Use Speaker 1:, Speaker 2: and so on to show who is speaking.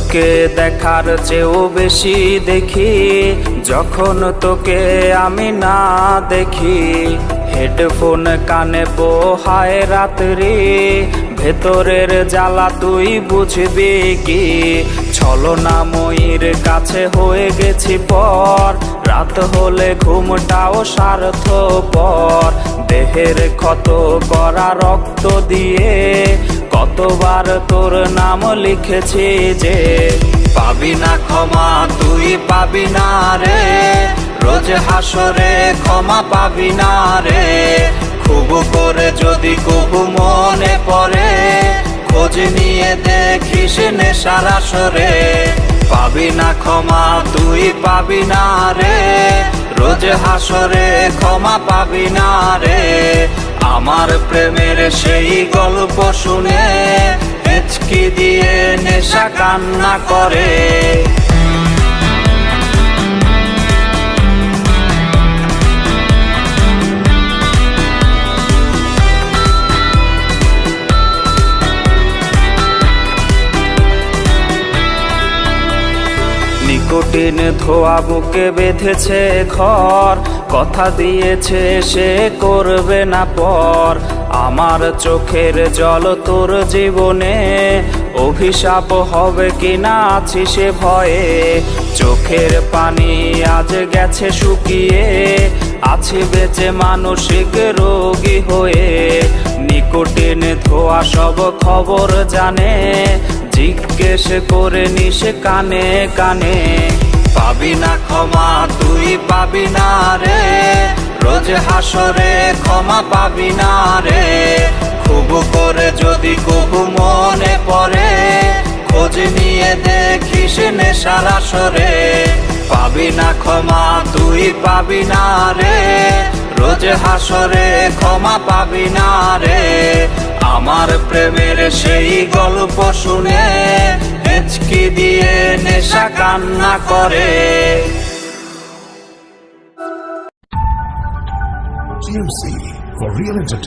Speaker 1: চোখে দেখার চেয়েও বেশি দেখি যখন তোকে আমি না দেখি। হেডফোন কানে পোহায় রাত্রি, ভেতরের জ্বালা তুই বুঝবি কি। ছলনাময়ীর কাছে হয়ে গেছি পর, রাত হলে ঘুমটাও স্বার্থপর। দেহের ক্ষত করা রক্ত দিয়ে কতবার তোর নাম লিখেছি যে, পাবি না ক্ষমা তুই পাবি না রে, রোজ হাসরে ক্ষমা পাবি না রে। খুব করে যদি কবু মনে পড়ে, খোঁজ নিয়ে দেখিস নেশার আসরে। পাবি না ক্ষমা তুই পাবি না রে, রোজ হাসরে ক্ষমা পাবি না রে। আমার প্রেমের সেই গল্প শুনে হেঁচকি দিয়ে নেশা কান্না করে। নিকোটিন ধোয়া বুকে বেঁধেছে ঘর, কথা দিয়েছে সে করবে না পর। আমার চোখের জল তোর জীবনে অভিশাপ হবে কিনা আছি সে ভয়ে। চোখের পানি আজ গেছে শুকিয়ে, আছি বেঁচে মানসিক রোগী হয়ে। নিকোটিন ধোয়া সব খবর জানে, জিজ্ঞেস করে নিস কানে কানে। পাবি না ক্ষমা তুই পাবি না রে, রোজ হাসরে ক্ষমা পাবি না রে। খুব করে যদি কবু মনে পড়ে, খোঁজ নিয়ে দেখিস নেশার আসরে। পাবি না ক্ষমা তুই পাবি না রে, রোজ হাসরে ক্ষমা পাবি না রে। আমার প্রেমের সেই গল্প শুনে হেঁচকি দিয়ে নেশা কান্না করে।
Speaker 2: TMC for real entertainment.